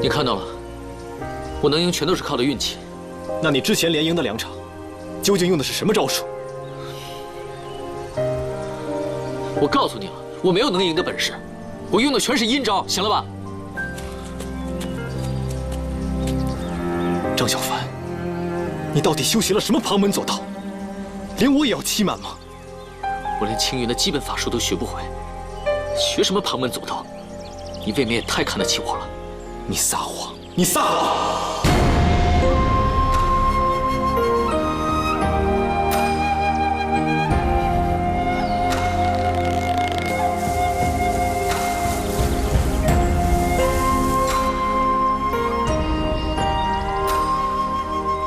你看到了，我能赢全都是靠的运气。那你之前连赢的2场，究竟用的是什么招数？我告诉你了，我没有能赢的本事，我用的全是阴招，行了吧？张小凡，你到底修习了什么旁门左道？连我也要欺瞒吗？我连青云的基本法术都学不会，学什么旁门左道？你未免也太看得起我了。你撒谎！你撒谎！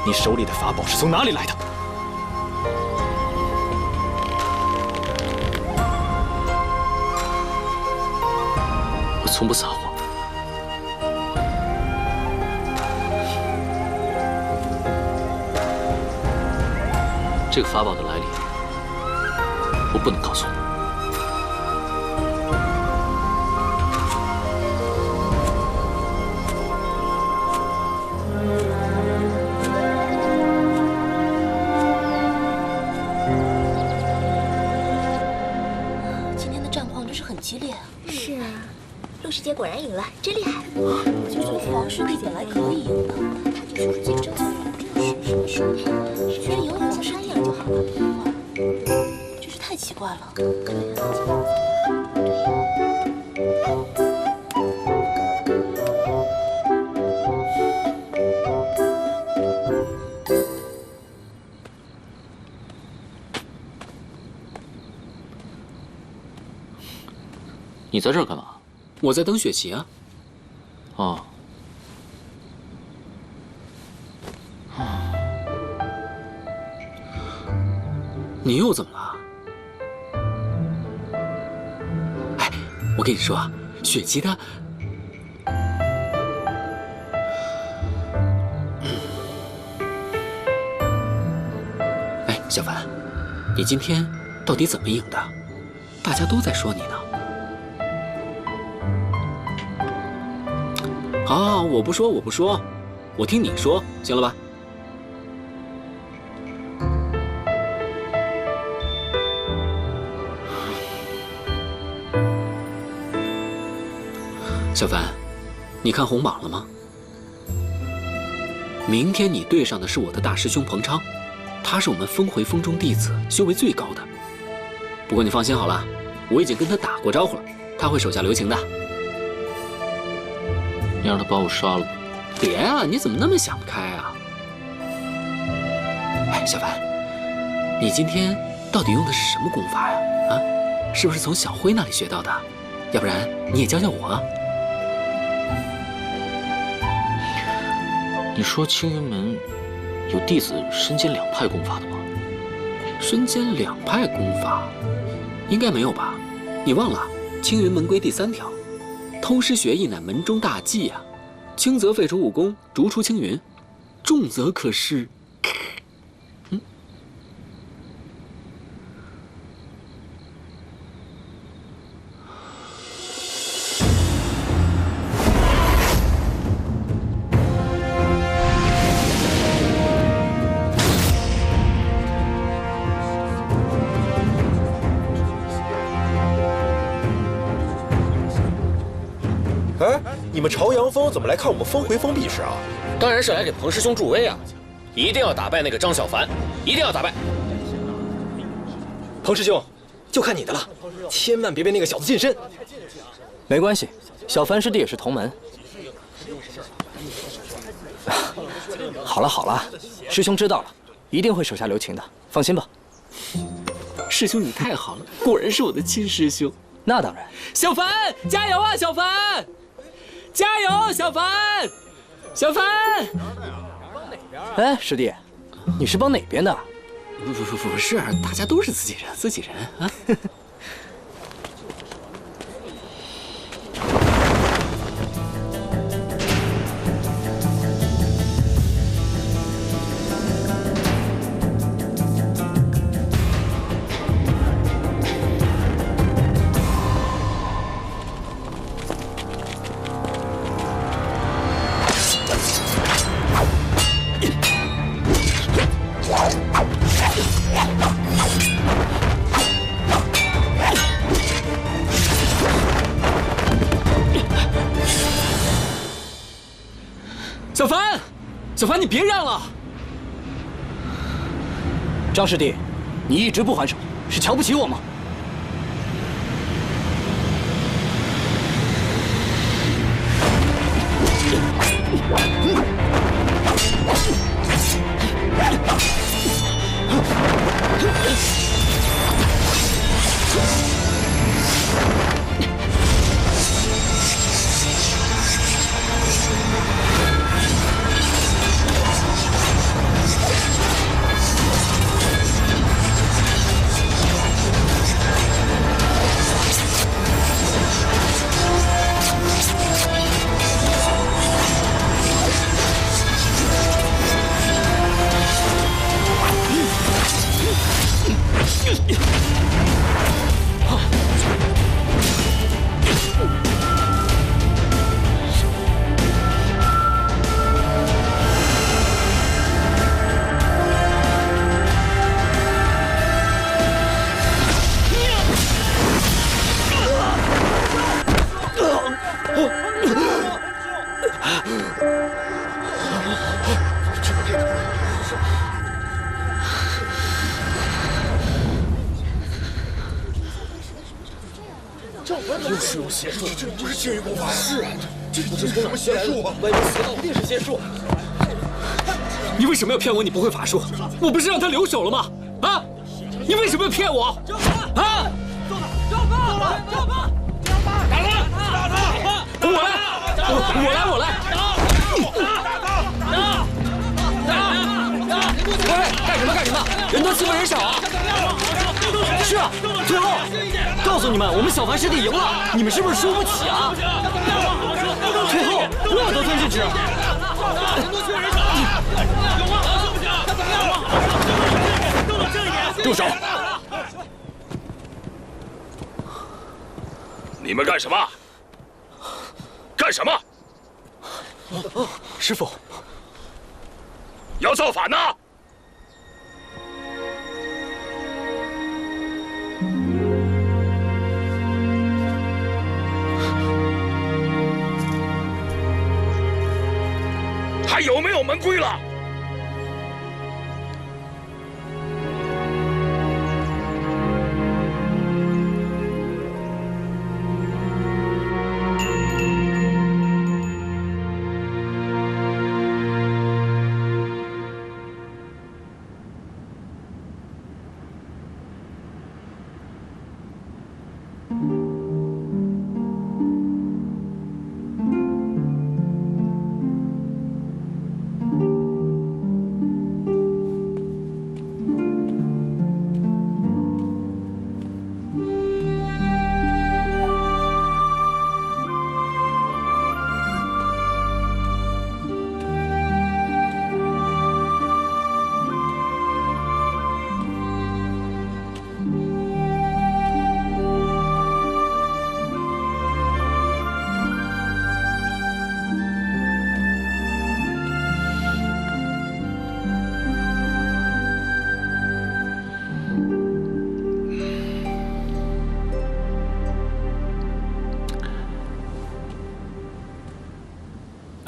你手里的法宝是从哪里来的？我从不撒谎。这个法宝的来历，我不能告诉你。今天的战况真是很激烈啊！是啊，陆师姐果然赢了，真厉害！我就说皇师弟本来可以赢的，就是竞争这是什么时候？学游泳像山一样就好了，真是太奇怪了。你在这儿干嘛？我在等雪琪啊。哦。你又怎么了？哎，我跟你说啊，雪琪她……哎，小凡，你今天到底怎么赢的？大家都在说你呢。好，我不说，我听你说，行了吧？小凡，你看红榜了吗？明天你对上的是我的大师兄彭昌，他是我们峰回峰中弟子修为最高的。不过你放心好了，我已经跟他打过招呼了，他会手下留情的。你让他把我杀了吧。别啊，你怎么那么想不开啊？哎，小凡，你今天到底用的是什么功法呀？啊，是不是从小辉那里学到的？要不然你也教教我啊。你说青云门有弟子身兼2派功法的吗？身兼2派功法，应该没有吧？你忘了青云门规第3条，偷师学艺乃门中大忌啊！轻则废除武功，逐出青云；重则可是……哎，你们朝阳峰怎么来看我们峰回峰比试啊？当然是来给彭师兄助威啊！一定要打败那个张小凡，一定要打败！彭师兄，就看你的了，千万别被那个小子近身。没关系，小凡师弟也是同门。好了好了，师兄知道了，一定会手下留情的，放心吧。师兄你太好了，果然是我的亲师兄。那当然。小凡，加油啊，小凡！加油，小凡！小凡！哎，师弟，你是帮哪边的？不是，大家都是自己人，自己人啊。小凡，你别让了！张师弟，你一直不还手，是瞧不起我吗？又是用邪术，这不是幸运功法。是啊，这是什么邪术啊？外面邪道一定是邪术。你为什么要骗我？你不会法术？我不是让他留手了吗？啊！你为什么要骗我？啊！打他！我来！喂，干什么？人多欺负人少啊！是啊，最后告诉你们，我们小凡师弟赢了，你们是不是输不起啊？最后乐得寸进尺。住手！你们干什么？干什么？师父，要造反呢？还有没有门规了？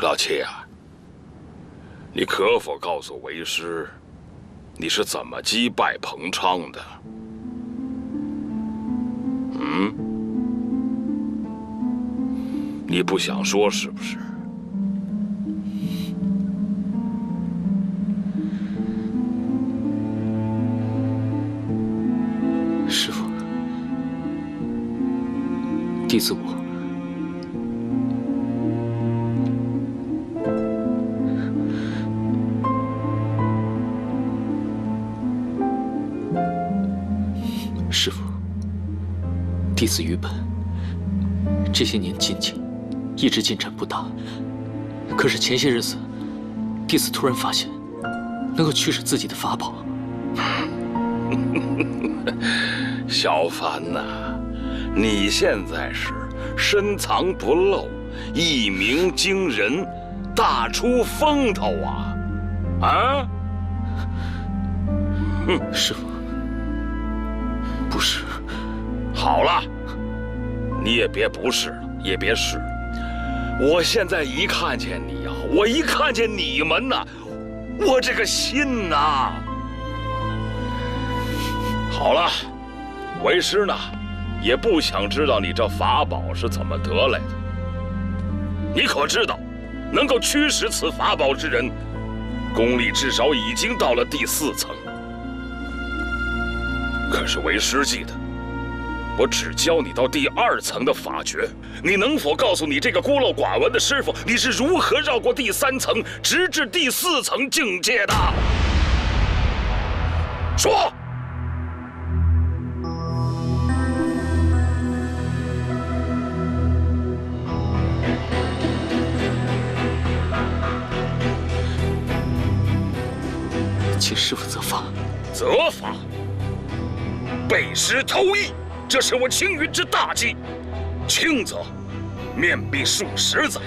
老七啊，你可否告诉为师，你是怎么击败彭昌的？嗯，你不想说是不是？师父，弟子我师父，弟子愚笨，这些年精进，一直进展不大。可是前些日子，弟子突然发现，能够驱使自己的法宝。小凡呐，你现在是深藏不露，一鸣惊人，大出风头啊！啊？师父，不是。好了，你也别不是了，也别是了。我现在一看见你呀，我一看见你们呐，我这个心呐。好了，为师呢，也不想知道你这法宝是怎么得来的。你可知道，能够驱使此法宝之人，功力至少已经到了第4层。可是为师记得，我只教你到第2层的法诀，你能否告诉你这个孤陋寡闻的师傅，你是如何绕过第3层，直至第4层境界的？说。请师父责罚。责罚？背师偷艺，这是我青云之大忌。轻则面壁数10载，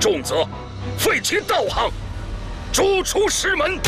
重则废其道行，逐出师门。